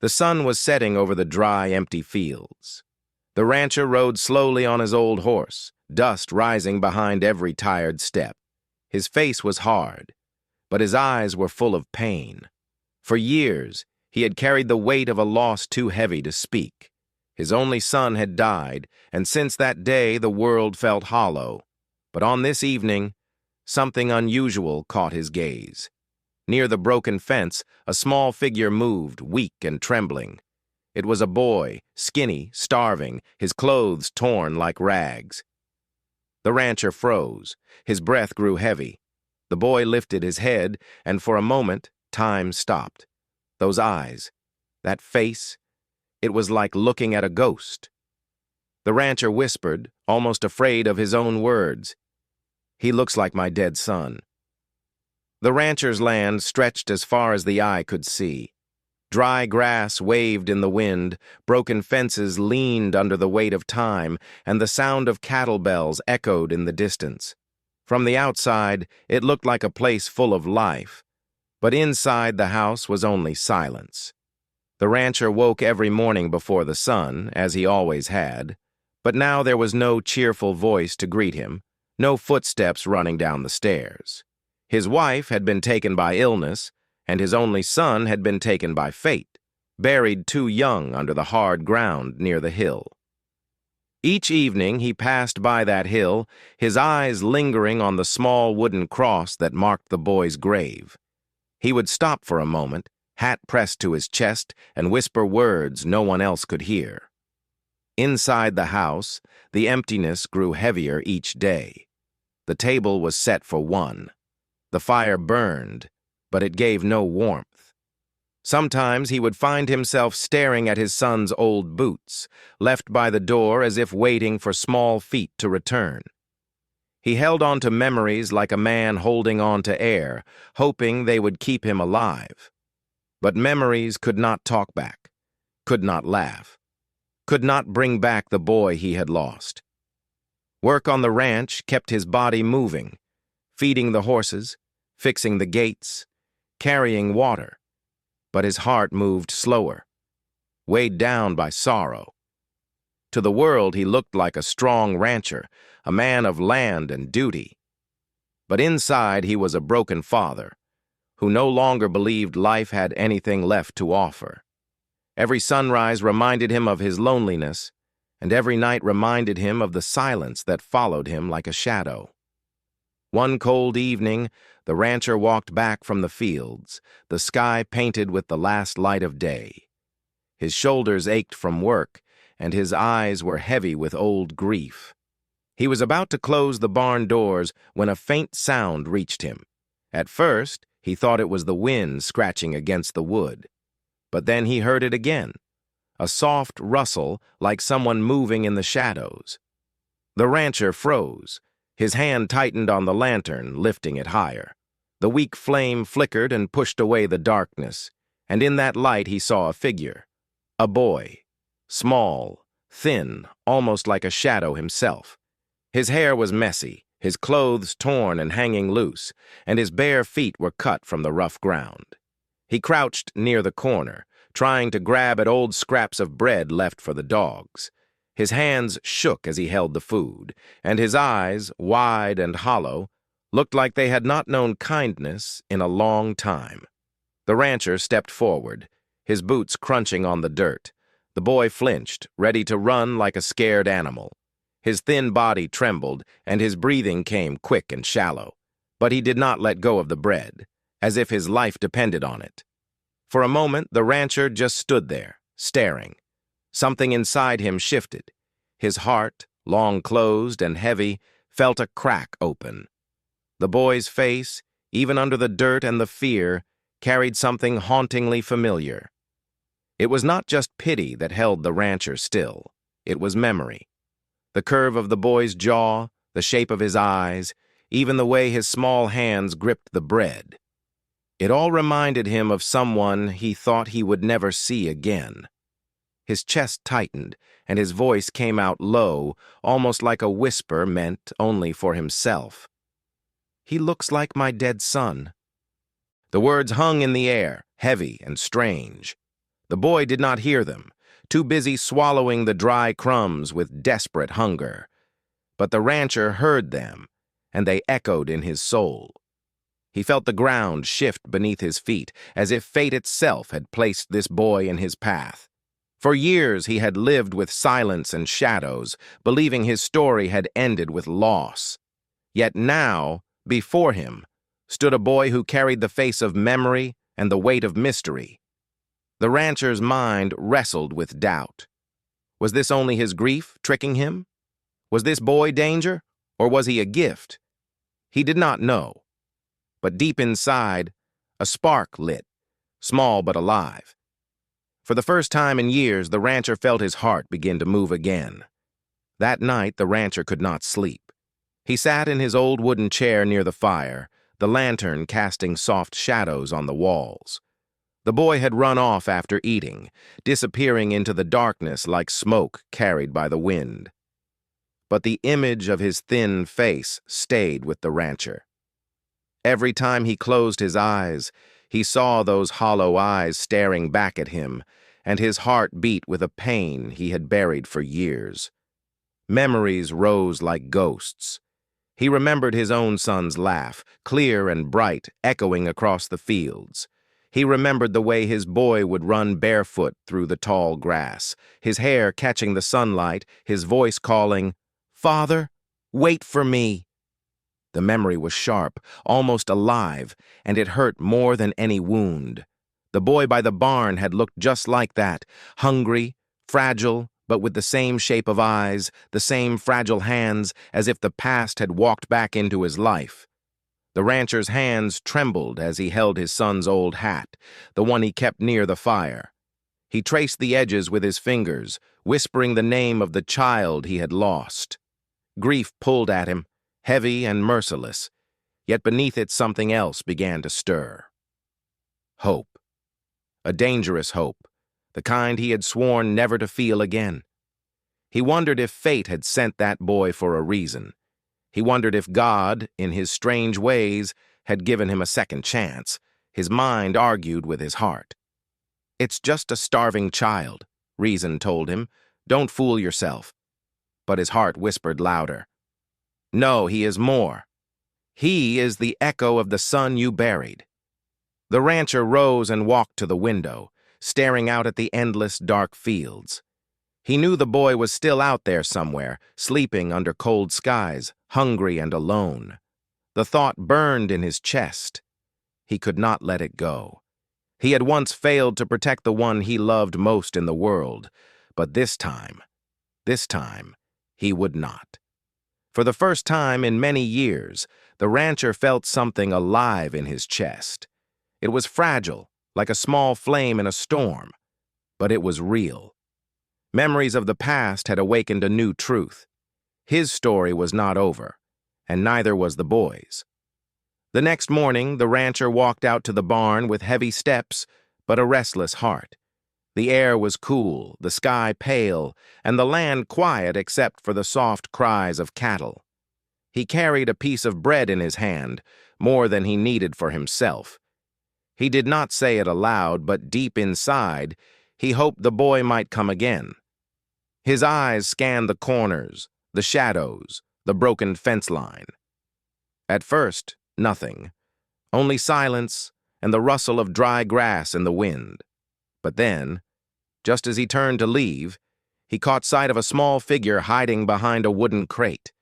The sun was setting over the dry, empty fields. The rancher rode slowly on his old horse, dust rising behind every tired step. His face was hard, but his eyes were full of pain. For years, he had carried the weight of a loss too heavy to speak. His only son had died, and since that day the world felt hollow. But on this evening, something unusual caught his gaze. Near the broken fence, a small figure moved, weak and trembling. It was a boy, skinny, starving, his clothes torn like rags. The rancher froze. His breath grew heavy. The boy lifted his head, and for a moment, time stopped. Those eyes, that face, it was like looking at a ghost. The rancher whispered, almost afraid of his own words, "He looks like my dead son." The rancher's land stretched as far as the eye could see. Dry grass waved in the wind, broken fences leaned under the weight of time, and the sound of cattle bells echoed in the distance. From the outside, it looked like a place full of life, but inside the house was only silence. The rancher woke every morning before the sun, as he always had, but now there was no cheerful voice to greet him, no footsteps running down the stairs. His wife had been taken by illness, and his only son had been taken by fate, buried too young under the hard ground near the hill. Each evening he passed by that hill, his eyes lingering on the small wooden cross that marked the boy's grave. He would stop for a moment, hat pressed to his chest, and whisper words no one else could hear. Inside the house, the emptiness grew heavier each day. The table was set for one. The fire burned, but it gave no warmth. Sometimes he would find himself staring at his son's old boots, left by the door as if waiting for small feet to return. He held on to memories like a man holding on to air, hoping they would keep him alive. But memories could not talk back, could not laugh, could not bring back the boy he had lost. Work on the ranch kept his body moving, feeding the horses, fixing the gates, carrying water, but his heart moved slower, weighed down by sorrow. To the world he looked like a strong rancher, a man of land and duty. But inside he was a broken father, who no longer believed life had anything left to offer. Every sunrise reminded him of his loneliness, and every night reminded him of the silence that followed him like a shadow. One cold evening, the rancher walked back from the fields, the sky painted with the last light of day. His shoulders ached from work, and his eyes were heavy with old grief. He was about to close the barn doors when a faint sound reached him. At first, he thought it was the wind scratching against the wood. But then he heard it again, a soft rustle like someone moving in the shadows. The rancher froze. His hand tightened on the lantern, lifting it higher. The weak flame flickered and pushed away the darkness, and in that light he saw a figure. A boy, small, thin, almost like a shadow himself. His hair was messy, his clothes torn and hanging loose, and his bare feet were cut from the rough ground. He crouched near the corner, trying to grab at old scraps of bread left for the dogs. His hands shook as he held the food, and his eyes, wide and hollow, looked like they had not known kindness in a long time. The rancher stepped forward, his boots crunching on the dirt. The boy flinched, ready to run like a scared animal. His thin body trembled, and his breathing came quick and shallow. But he did not let go of the bread, as if his life depended on it. For a moment, the rancher just stood there, staring. Something inside him shifted. His heart, long closed and heavy, felt a crack open. The boy's face, even under the dirt and the fear, carried something hauntingly familiar. It was not just pity that held the rancher still. It was memory. The curve of the boy's jaw, the shape of his eyes, even the way his small hands gripped the bread. It all reminded him of someone he thought he would never see again. His chest tightened, and his voice came out low, almost like a whisper meant only for himself. "He looks like my dead son." The words hung in the air, heavy and strange. The boy did not hear them, too busy swallowing the dry crumbs with desperate hunger. But the rancher heard them, and they echoed in his soul. He felt the ground shift beneath his feet, as if fate itself had placed this boy in his path. For years he had lived with silence and shadows, believing his story had ended with loss. Yet now, before him, stood a boy who carried the face of memory and the weight of mystery. The rancher's mind wrestled with doubt. Was this only his grief tricking him? Was this boy danger, or was he a gift? He did not know. But deep inside, a spark lit, small but alive. For the first time in years, the rancher felt his heart begin to move again. That night, the rancher could not sleep. He sat in his old wooden chair near the fire, the lantern casting soft shadows on the walls. The boy had run off after eating, disappearing into the darkness like smoke carried by the wind. But the image of his thin face stayed with the rancher. Every time he closed his eyes, he saw those hollow eyes staring back at him, and his heart beat with a pain he had buried for years. Memories rose like ghosts. He remembered his own son's laugh, clear and bright, echoing across the fields. He remembered the way his boy would run barefoot through the tall grass, his hair catching the sunlight, his voice calling, "Father, wait for me." The memory was sharp, almost alive, and it hurt more than any wound. The boy by the barn had looked just like that, hungry, fragile, but with the same shape of eyes, the same fragile hands, as if the past had walked back into his life. The rancher's hands trembled as he held his son's old hat, the one he kept near the fire. He traced the edges with his fingers, whispering the name of the child he had lost. Grief pulled at him, heavy and merciless, yet beneath it something else began to stir. Hope. A dangerous hope, the kind he had sworn never to feel again. He wondered if fate had sent that boy for a reason. He wondered if God, in his strange ways, had given him a second chance. His mind argued with his heart. "It's just a starving child," reason told him. "Don't fool yourself." But his heart whispered louder. "No, he is more. He is the echo of the son you buried." The rancher rose and walked to the window, staring out at the endless dark fields. He knew the boy was still out there somewhere, sleeping under cold skies, hungry and alone. The thought burned in his chest. He could not let it go. He had once failed to protect the one he loved most in the world, but this time, he would not. For the first time in many years, the rancher felt something alive in his chest. It was fragile, like a small flame in a storm, but it was real. Memories of the past had awakened a new truth. His story was not over, and neither was the boy's. The next morning, the rancher walked out to the barn with heavy steps, but a restless heart. The air was cool, the sky pale, and the land quiet except for the soft cries of cattle. He carried a piece of bread in his hand, more than he needed for himself. He did not say it aloud, but deep inside, he hoped the boy might come again. His eyes scanned the corners, the shadows, the broken fence line. At first, nothing, only silence and the rustle of dry grass in the wind. But then, just as he turned to leave, he caught sight of a small figure hiding behind a wooden crate.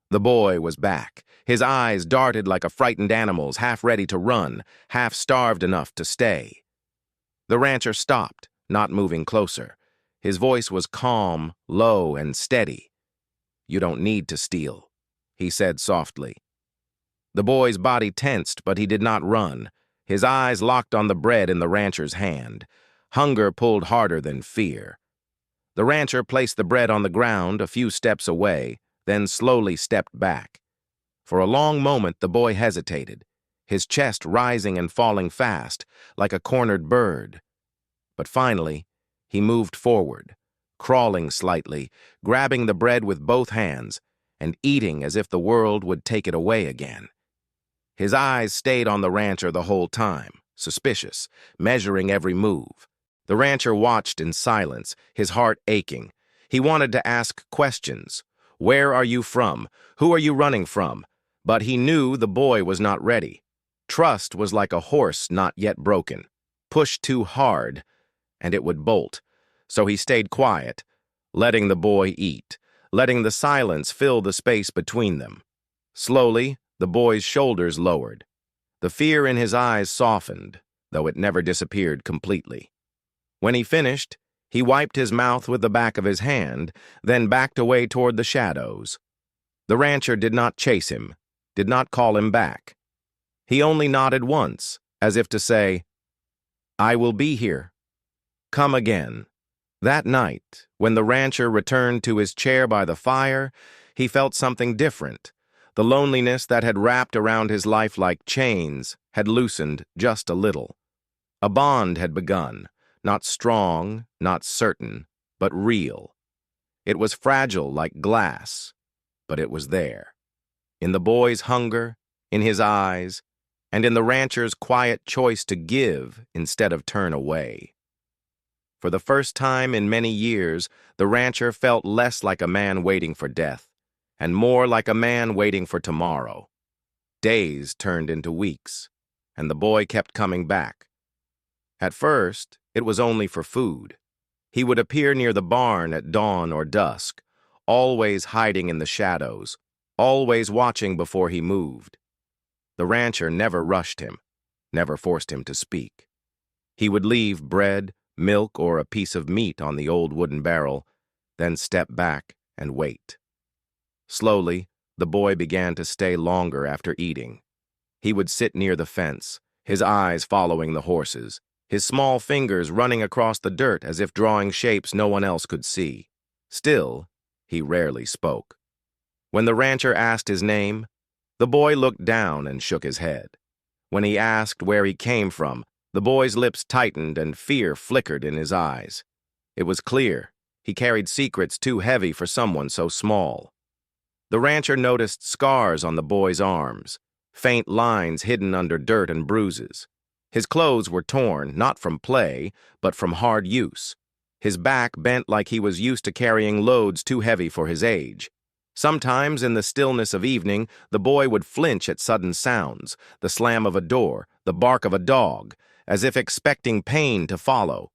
The boy was back. His eyes darted like a frightened animal's, half ready to run, half starved enough to stay. The rancher stopped, not moving closer. His voice was calm, low, and steady. "You don't need to steal," he said softly. The boy's body tensed, but he did not run. His eyes locked on the bread in the rancher's hand. Hunger pulled harder than fear. The rancher placed the bread on the ground a few steps away, then slowly stepped back. For a long moment the boy hesitated, his chest rising and falling fast, like a cornered bird. But finally, he moved forward, crawling slightly, grabbing the bread with both hands, and eating as if the world would take it away again. His eyes stayed on the rancher the whole time, suspicious, measuring every move. The rancher watched in silence, his heart aching. He wanted to ask questions. Where are you from? Who are you running from? But he knew the boy was not ready. Trust was like a horse not yet broken. Push too hard, and it would bolt. So he stayed quiet, letting the boy eat, letting the silence fill the space between them. Slowly, the boy's shoulders lowered. The fear in his eyes softened, though it never disappeared completely. When he finished, he wiped his mouth with the back of his hand, then backed away toward the shadows. The rancher did not chase him, did not call him back. He only nodded once, as if to say, "I will be here. Come again." That night, when the rancher returned to his chair by the fire, he felt something different. The loneliness that had wrapped around his life like chains had loosened just a little. A bond had begun, not strong, not certain, but real. It was fragile like glass, but it was there. In the boy's hunger, in his eyes, and in the rancher's quiet choice to give instead of turn away. For the first time in many years, the rancher felt less like a man waiting for death, and more like a man waiting for tomorrow. Days turned into weeks, and the boy kept coming back. At first, it was only for food. He would appear near the barn at dawn or dusk, always hiding in the shadows, always watching before he moved. The rancher never rushed him, never forced him to speak. He would leave bread, milk, or a piece of meat on the old wooden barrel, then step back and wait. Slowly, the boy began to stay longer after eating. He would sit near the fence, his eyes following the horses, his small fingers running across the dirt as if drawing shapes no one else could see. Still, he rarely spoke. When the rancher asked his name, the boy looked down and shook his head. When he asked where he came from, the boy's lips tightened and fear flickered in his eyes. It was clear he carried secrets too heavy for someone so small. The rancher noticed scars on the boy's arms, faint lines hidden under dirt and bruises. His clothes were torn, not from play, but from hard use. His back bent like he was used to carrying loads too heavy for his age. Sometimes, in the stillness of evening, the boy would flinch at sudden sounds, the slam of a door, the bark of a dog, as if expecting pain to follow.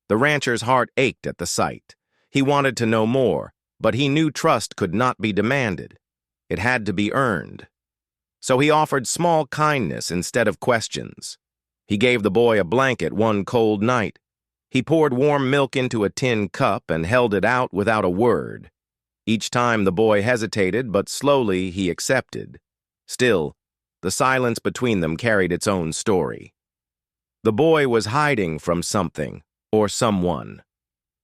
The rancher's heart ached at the sight. He wanted to know more, but he knew trust could not be demanded. It had to be earned. So he offered small kindness instead of questions. He gave the boy a blanket one cold night. He poured warm milk into a tin cup and held it out without a word. Each time the boy hesitated, but slowly he accepted. Still, the silence between them carried its own story. The boy was hiding from something or someone.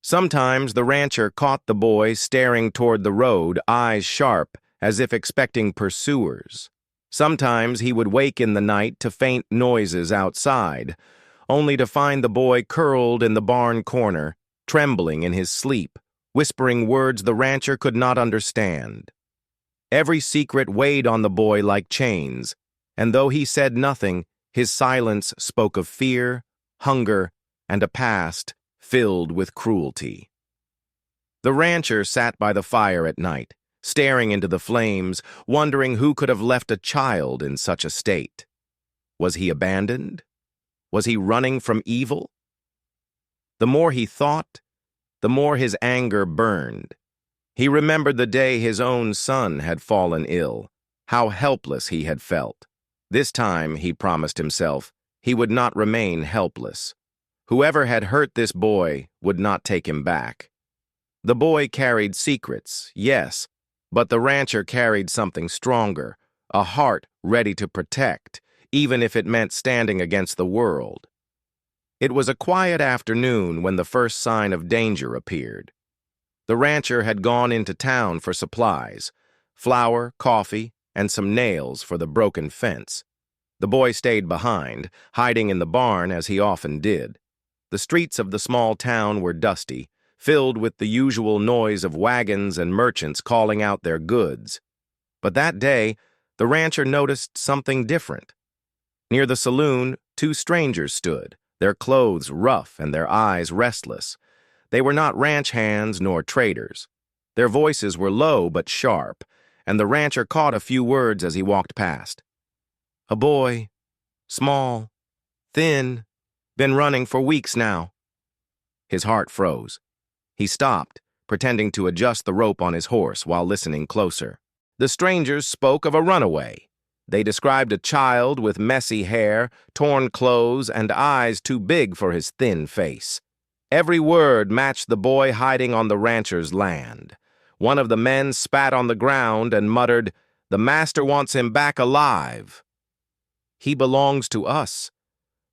Sometimes the rancher caught the boy staring toward the road, eyes sharp, as if expecting pursuers. Sometimes he would wake in the night to faint noises outside, only to find the boy curled in the barn corner, trembling in his sleep, whispering words the rancher could not understand. Every secret weighed on the boy like chains, and though he said nothing, his silence spoke of fear, hunger, and a past filled with cruelty. The rancher sat by the fire at night, staring into the flames, wondering who could have left a child in such a state. Was he abandoned? Was he running from evil? The more he thought, the more his anger burned. He remembered the day his own son had fallen ill, how helpless he had felt. This time, he promised himself, he would not remain helpless. Whoever had hurt this boy would not take him back. The boy carried secrets, yes, but the rancher carried something stronger, a heart ready to protect, even if it meant standing against the world. It was a quiet afternoon when the first sign of danger appeared. The rancher had gone into town for supplies, flour, coffee, and some nails for the broken fence. The boy stayed behind, hiding in the barn as he often did. The streets of the small town were dusty, filled with the usual noise of wagons and merchants calling out their goods. But that day, the rancher noticed something different. Near the saloon, two strangers stood, their clothes rough and their eyes restless. They were not ranch hands nor traders. Their voices were low but sharp, and the rancher caught a few words as he walked past. A boy, small, thin, been running for weeks now. His heart froze. He stopped, pretending to adjust the rope on his horse while listening closer. The strangers spoke of a runaway. They described a child with messy hair, torn clothes, and eyes too big for his thin face. Every word matched the boy hiding on the rancher's land. One of the men spat on the ground and muttered, "The master wants him back alive." "He belongs to us."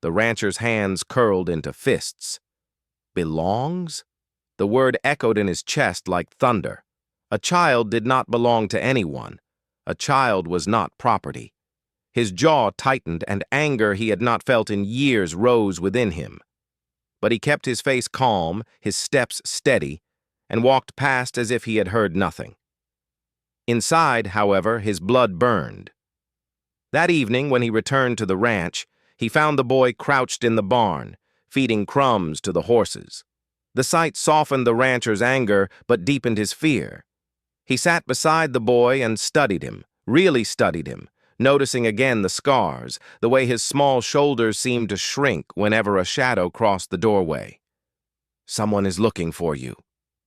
The rancher's hands curled into fists. Belongs? The word echoed in his chest like thunder. A child did not belong to anyone. A child was not property. His jaw tightened, and anger he had not felt in years rose within him. But he kept his face calm, his steps steady, and walked past as if he had heard nothing. Inside, however, his blood burned. That evening, when he returned to the ranch, he found the boy crouched in the barn, feeding crumbs to the horses. The sight softened the rancher's anger, but deepened his fear. He sat beside the boy and studied him, really studied him, noticing again the scars, the way his small shoulders seemed to shrink whenever a shadow crossed the doorway. "Someone is looking for you,"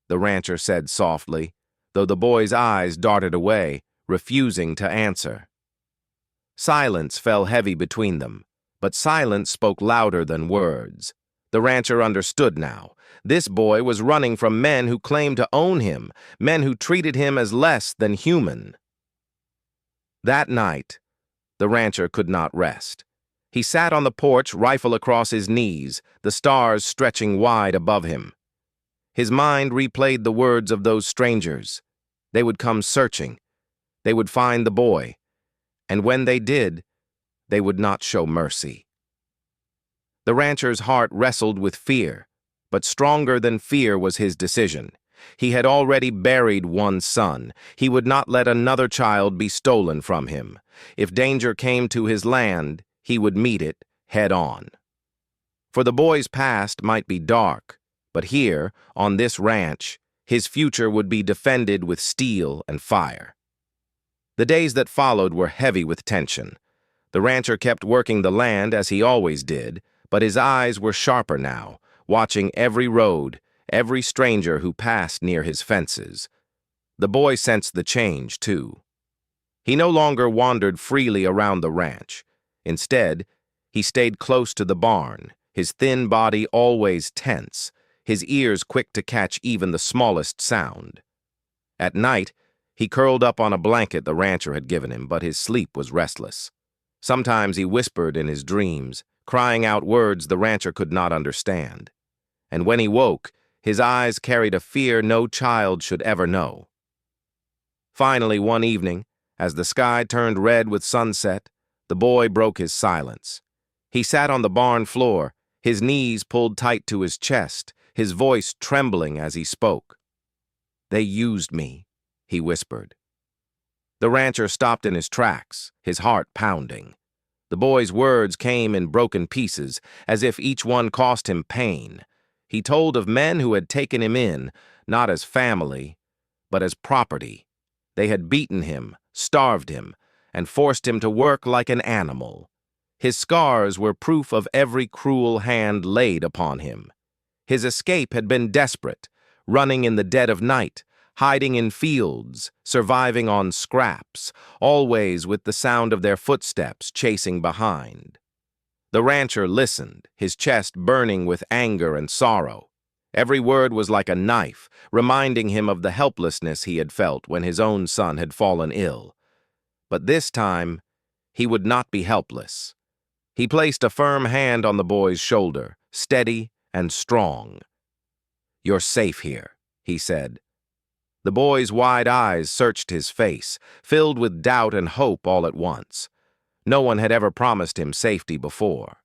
the rancher said softly, though the boy's eyes darted away, refusing to answer. Silence fell heavy between them, but silence spoke louder than words. The rancher understood now. This boy was running from men who claimed to own him, men who treated him as less than human. That night, the rancher could not rest. He sat on the porch, rifle across his knees, the stars stretching wide above him. His mind replayed the words of those strangers. They would come searching. They would find the boy. And when they did, they would not show mercy. The rancher's heart wrestled with fear, but stronger than fear was his decision. He had already buried one son. He would not let another child be stolen from him. If danger came to his land, he would meet it head on. For the boy's past might be dark, but here, on this ranch, his future would be defended with steel and fire. The days that followed were heavy with tension. The rancher kept working the land as he always did, but his eyes were sharper now, watching every road, every stranger who passed near his fences. The boy sensed the change, too. He no longer wandered freely around the ranch. Instead, he stayed close to the barn, his thin body always tense, his ears quick to catch even the smallest sound. At night, he curled up on a blanket the rancher had given him, but his sleep was restless. Sometimes he whispered in his dreams, crying out words the rancher could not understand. And when he woke, his eyes carried a fear no child should ever know. Finally, one evening, as the sky turned red with sunset, the boy broke his silence. He sat on the barn floor, his knees pulled tight to his chest, his voice trembling as he spoke. "They used me," he whispered. The rancher stopped in his tracks, his heart pounding. The boy's words came in broken pieces, as if each one cost him pain. He told of men who had taken him in, not as family, but as property. They had beaten him, starved him, and forced him to work like an animal. His scars were proof of every cruel hand laid upon him. His escape had been desperate, running in the dead of night, hiding in fields, surviving on scraps, always with the sound of their footsteps chasing behind. The rancher listened, his chest burning with anger and sorrow. Every word was like a knife, reminding him of the helplessness he had felt when his own son had fallen ill. But this time, he would not be helpless. He placed a firm hand on the boy's shoulder, steady and strong. "You're safe here," he said. The boy's wide eyes searched his face, filled with doubt and hope all at once. No one had ever promised him safety before.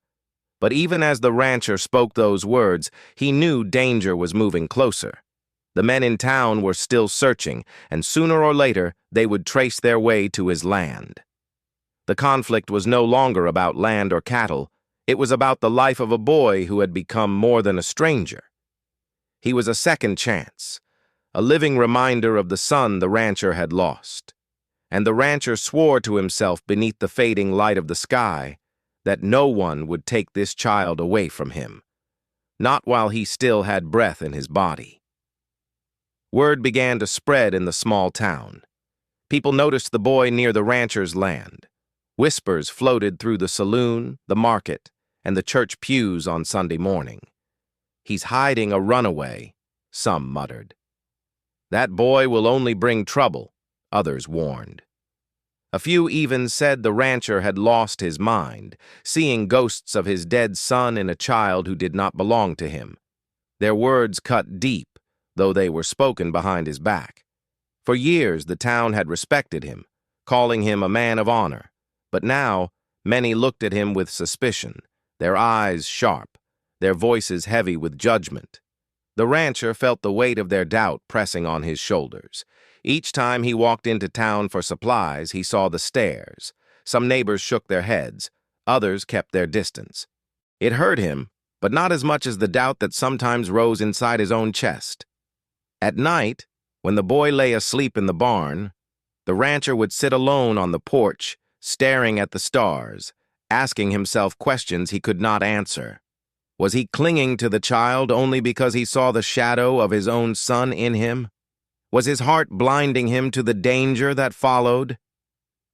But even as the rancher spoke those words, he knew danger was moving closer. The men in town were still searching, and sooner or later they would trace their way to his land. The conflict was no longer about land or cattle. It was about the life of a boy who had become more than a stranger. He was a second chance, a living reminder of the son the rancher had lost. And the rancher swore to himself beneath the fading light of the sky that no one would take this child away from him, not while he still had breath in his body. Word began to spread in the small town. People noticed the boy near the rancher's land. Whispers floated through the saloon, the market, and the church pews on Sunday morning. "He's hiding a runaway," some muttered. "That boy will only bring trouble," others warned. A few even said the rancher had lost his mind, seeing ghosts of his dead son in a child who did not belong to him. Their words cut deep, though they were spoken behind his back. For years the town had respected him, calling him a man of honor, but now many looked at him with suspicion, their eyes sharp, their voices heavy with judgment. The rancher felt the weight of their doubt pressing on his shoulders. Each time he walked into town for supplies, he saw the stares. Some neighbors shook their heads, others kept their distance. It hurt him, but not as much as the doubt that sometimes rose inside his own chest. At night, when the boy lay asleep in the barn, the rancher would sit alone on the porch, staring at the stars, asking himself questions he could not answer. Was he clinging to the child only because he saw the shadow of his own son in him? Was his heart blinding him to the danger that followed?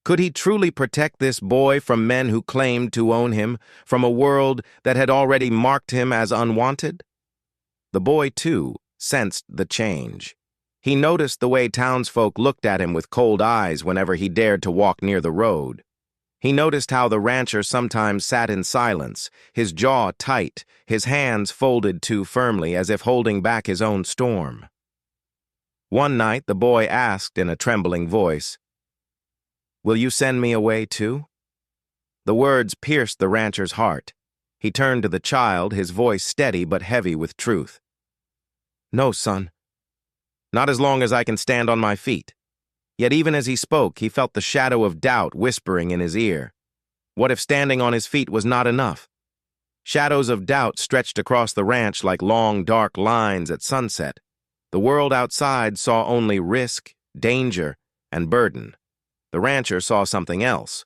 Could he truly protect this boy from men who claimed to own him, from a world that had already marked him as unwanted? The boy, too, sensed the change. He noticed the way townsfolk looked at him with cold eyes whenever he dared to walk near the road. He noticed how the rancher sometimes sat in silence, his jaw tight, his hands folded too firmly as if holding back his own storm. One night, the boy asked in a trembling voice, "Will you send me away too?" The words pierced the rancher's heart. He turned to the child, his voice steady but heavy with truth. "No, son. Not as long as I can stand on my feet." Yet even as he spoke, he felt the shadow of doubt whispering in his ear. What if standing on his feet was not enough? Shadows of doubt stretched across the ranch like long, dark lines at sunset. The world outside saw only risk, danger, and burden. The rancher saw something else.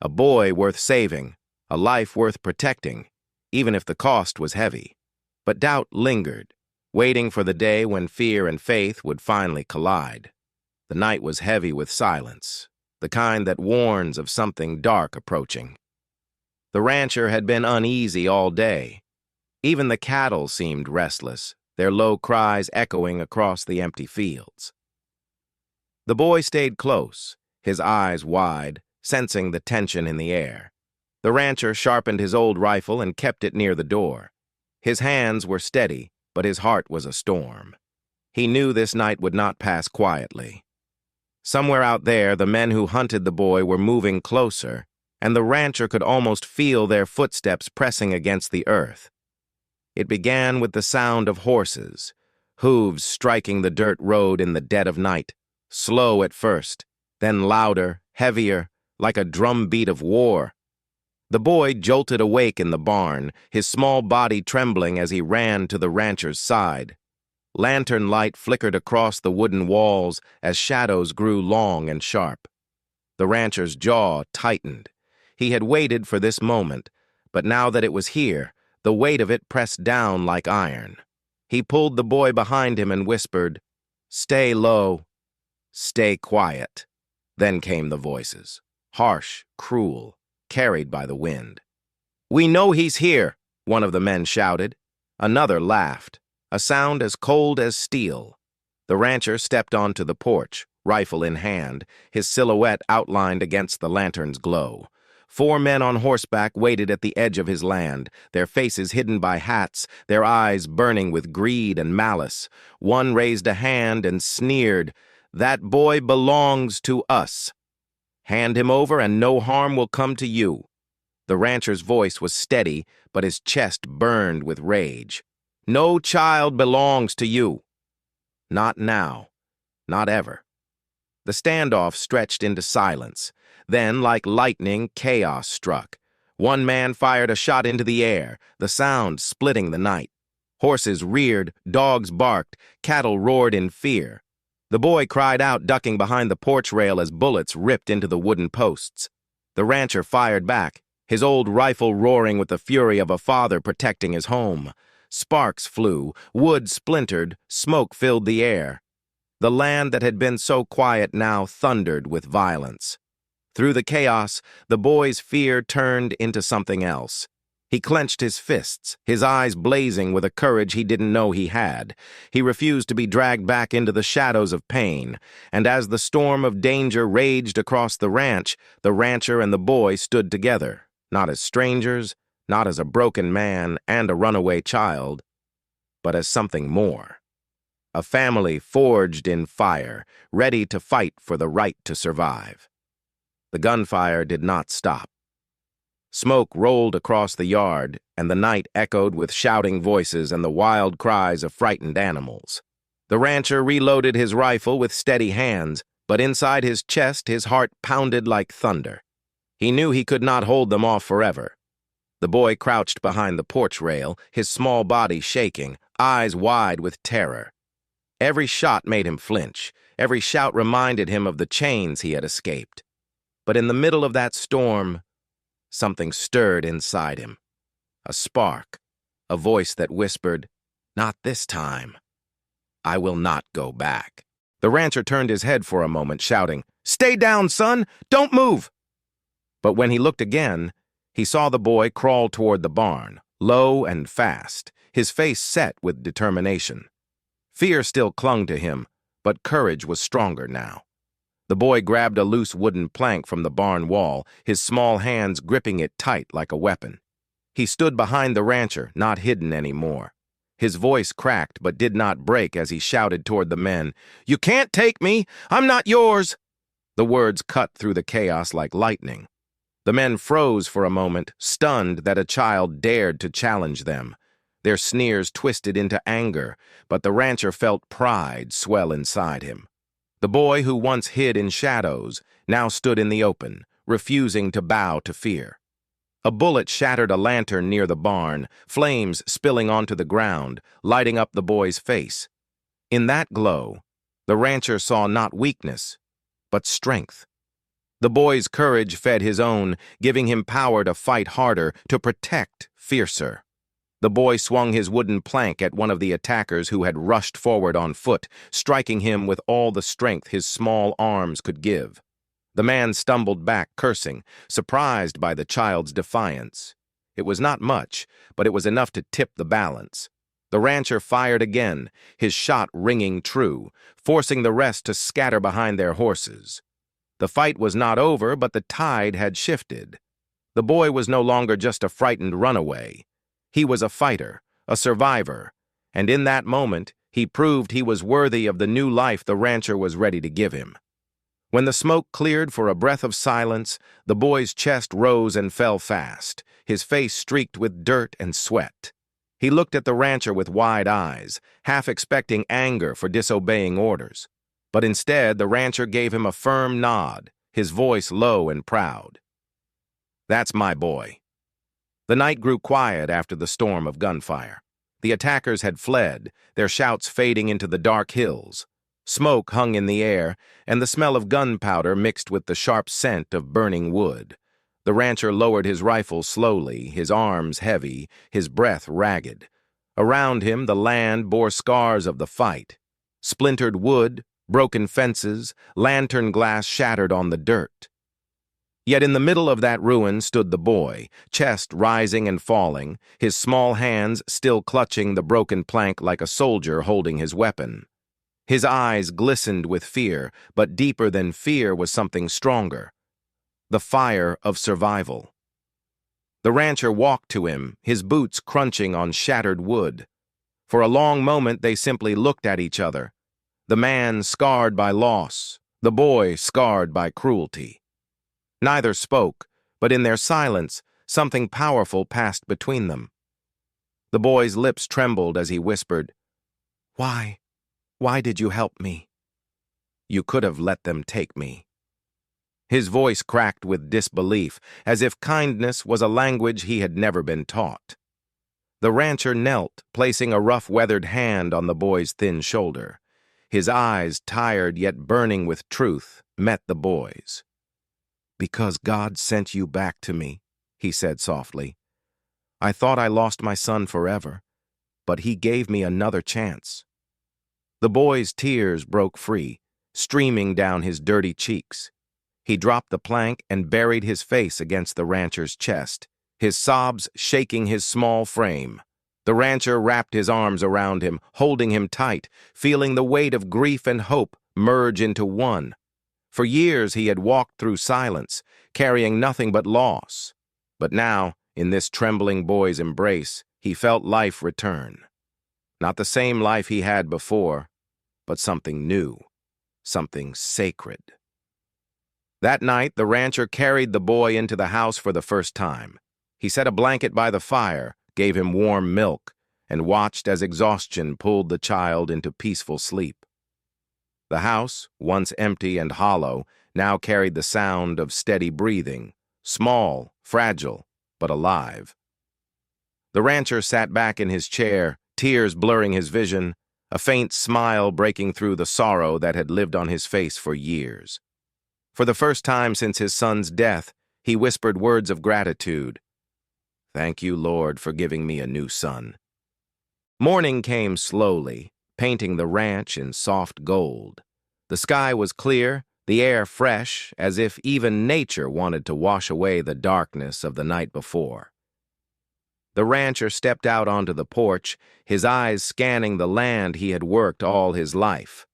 A boy worth saving, a life worth protecting, even if the cost was heavy. But doubt lingered, waiting for the day when fear and faith would finally collide. The night was heavy with silence, the kind that warns of something dark approaching. The rancher had been uneasy all day. Even the cattle seemed restless, their low cries echoing across the empty fields. The boy stayed close, his eyes wide, sensing the tension in the air. The rancher sharpened his old rifle and kept it near the door. His hands were steady, but his heart was a storm. He knew this night would not pass quietly. Somewhere out there, the men who hunted the boy were moving closer, and the rancher could almost feel their footsteps pressing against the earth. It began with the sound of horses, hooves striking the dirt road in the dead of night, slow at first, then louder, heavier, like a drumbeat of war. The boy jolted awake in the barn, his small body trembling as he ran to the rancher's side. Lantern light flickered across the wooden walls as shadows grew long and sharp. The rancher's jaw tightened. He had waited for this moment, but now that it was here, the weight of it pressed down like iron. He pulled the boy behind him and whispered, "Stay low. Stay quiet." Then came the voices, harsh, cruel, carried by the wind. "We know he's here," one of the men shouted. Another laughed, a sound as cold as steel. The rancher stepped onto the porch, rifle in hand, his silhouette outlined against the lantern's glow. 4 men on horseback waited at the edge of his land, their faces hidden by hats, their eyes burning with greed and malice. One raised a hand and sneered, "That boy belongs to us. Hand him over and no harm will come to you." The rancher's voice was steady, but his chest burned with rage. "No child belongs to you. Not now. Not ever." The standoff stretched into silence. Then, like lightning, chaos struck. One man fired a shot into the air, the sound splitting the night. Horses reared, dogs barked, cattle roared in fear. The boy cried out, ducking behind the porch rail as bullets ripped into the wooden posts. The rancher fired back, his old rifle roaring with the fury of a father protecting his home. Sparks flew, wood splintered, smoke filled the air. The land that had been so quiet now thundered with violence. Through the chaos, the boy's fear turned into something else. He clenched his fists, his eyes blazing with a courage he didn't know he had. He refused to be dragged back into the shadows of pain, and as the storm of danger raged across the ranch, the rancher and the boy stood together, not as strangers, not as a broken man and a runaway child, but as something more. A family forged in fire, ready to fight for the right to survive. The gunfire did not stop. Smoke rolled across the yard, and the night echoed with shouting voices and the wild cries of frightened animals. The rancher reloaded his rifle with steady hands, but inside his chest his heart pounded like thunder. He knew he could not hold them off forever. The boy crouched behind the porch rail, his small body shaking, eyes wide with terror. Every shot made him flinch. Every shout reminded him of the chains he had escaped. But in the middle of that storm, something stirred inside him. A spark, a voice that whispered, "Not this time. I will not go back." The rancher turned his head for a moment, shouting, "Stay down, son! Don't move!" But when he looked again, he saw the boy crawl toward the barn, low and fast, his face set with determination. Fear still clung to him, but courage was stronger now. The boy grabbed a loose wooden plank from the barn wall, his small hands gripping it tight like a weapon. He stood behind the rancher, not hidden anymore. His voice cracked but did not break as he shouted toward the men, "You can't take me! I'm not yours!" The words cut through the chaos like lightning. The men froze for a moment, stunned that a child dared to challenge them. Their sneers twisted into anger, but the rancher felt pride swell inside him. The boy who once hid in shadows now stood in the open, refusing to bow to fear. A bullet shattered a lantern near the barn, flames spilling onto the ground, lighting up the boy's face. In that glow, the rancher saw not weakness, but strength. The boy's courage fed his own, giving him power to fight harder, to protect fiercer. The boy swung his wooden plank at one of the attackers who had rushed forward on foot, striking him with all the strength his small arms could give. The man stumbled back, cursing, surprised by the child's defiance. It was not much, but it was enough to tip the balance. The rancher fired again, his shot ringing true, forcing the rest to scatter behind their horses. The fight was not over, but the tide had shifted. The boy was no longer just a frightened runaway. He was a fighter, a survivor, and in that moment, he proved he was worthy of the new life the rancher was ready to give him. When the smoke cleared for a breath of silence, the boy's chest rose and fell fast, his face streaked with dirt and sweat. He looked at the rancher with wide eyes, half expecting anger for disobeying orders. But instead, the rancher gave him a firm nod, his voice low and proud. "That's my boy." The night grew quiet after the storm of gunfire. The attackers had fled, their shouts fading into the dark hills. Smoke hung in the air, and the smell of gunpowder mixed with the sharp scent of burning wood. The rancher lowered his rifle slowly, his arms heavy, his breath ragged. Around him, the land bore scars of the fight. Splintered wood, broken fences, lantern glass shattered on the dirt. Yet in the middle of that ruin stood the boy, chest rising and falling, his small hands still clutching the broken plank like a soldier holding his weapon. His eyes glistened with fear, but deeper than fear was something stronger. The fire of survival. The rancher walked to him, his boots crunching on shattered wood. For a long moment they simply looked at each other. The man scarred by loss, the boy scarred by cruelty. Neither spoke, but in their silence, something powerful passed between them. The boy's lips trembled as he whispered, Why did you help me? You could have let them take me." His voice cracked with disbelief, as if kindness was a language he had never been taught. The rancher knelt, placing a rough-weathered hand on the boy's thin shoulder. His eyes, tired yet burning with truth, met the boy's. "Because God sent you back to me," he said softly. "I thought I lost my son forever, but he gave me another chance." The boy's tears broke free, streaming down his dirty cheeks. He dropped the plank and buried his face against the rancher's chest, his sobs shaking his small frame. The rancher wrapped his arms around him, holding him tight, feeling the weight of grief and hope merge into one. For years he had walked through silence, carrying nothing but loss. But now, in this trembling boy's embrace, he felt life return. Not the same life he had before, but something new, something sacred. That night, the rancher carried the boy into the house for the first time. He set a blanket by the fire, gave him warm milk, and watched as exhaustion pulled the child into peaceful sleep. The house, once empty and hollow, now carried the sound of steady breathing, small, fragile, but alive. The rancher sat back in his chair, tears blurring his vision, a faint smile breaking through the sorrow that had lived on his face for years. For the first time since his son's death, he whispered words of gratitude. "Thank you, Lord, for giving me a new son." Morning came slowly, painting the ranch in soft gold. The sky was clear, the air fresh, as if even nature wanted to wash away the darkness of the night before. The rancher stepped out onto the porch, his eyes scanning the land he had worked all his life.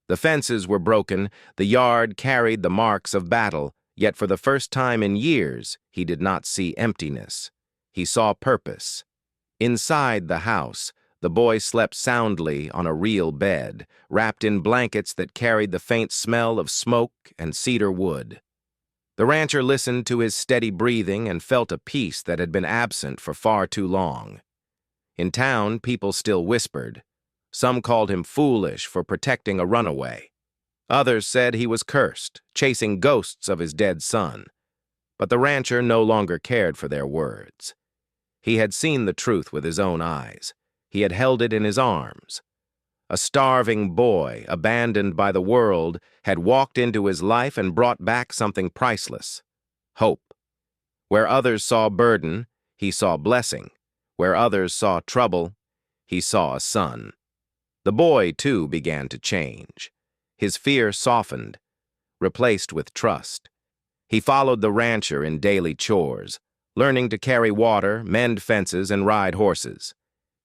The fences were broken, the yard carried the marks of battle, yet for the first time in years he did not see emptiness. He saw purpose. Inside the house, the boy slept soundly on a real bed, wrapped in blankets that carried the faint smell of smoke and cedar wood. The rancher listened to his steady breathing and felt a peace that had been absent for far too long. In town, people still whispered. Some called him foolish for protecting a runaway. Others said he was cursed, chasing ghosts of his dead son. But the rancher no longer cared for their words. He had seen the truth with his own eyes. He had held it in his arms. A starving boy, abandoned by the world, had walked into his life and brought back something priceless: hope. Where others saw burden, he saw blessing. Where others saw trouble, he saw a son. The boy, too, began to change. His fear softened, replaced with trust. He followed the rancher in daily chores, learning to carry water, mend fences, and ride horses.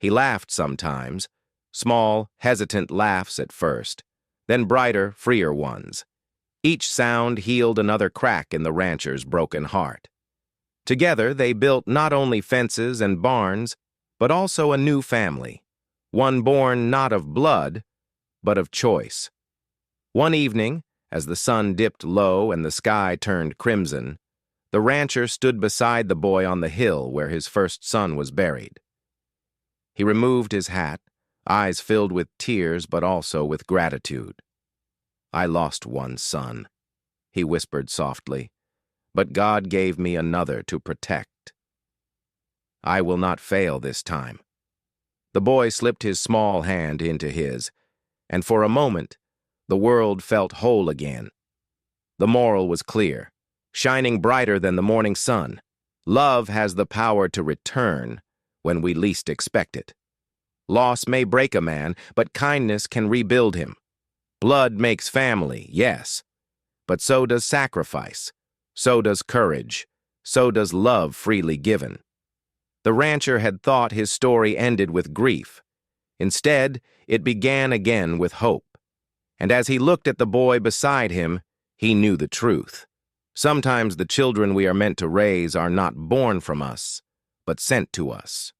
He laughed sometimes, small, hesitant laughs at first, then brighter, freer ones. Each sound healed another crack in the rancher's broken heart. Together, they built not only fences and barns, but also a new family. One born not of blood, but of choice. One evening, as the sun dipped low and the sky turned crimson, the rancher stood beside the boy on the hill where his first son was buried. He removed his hat, eyes filled with tears but also with gratitude. "I lost one son," he whispered softly, "but God gave me another to protect. I will not fail this time." The boy slipped his small hand into his, and for a moment, the world felt whole again. The moral was clear, shining brighter than the morning sun. Love has the power to return when we least expect it. Loss may break a man, but kindness can rebuild him. Blood makes family, yes, but so does sacrifice, so does courage, so does love freely given. The rancher had thought his story ended with grief. Instead, it began again with hope. And as he looked at the boy beside him, he knew the truth. Sometimes the children we are meant to raise are not born from us, but sent to us.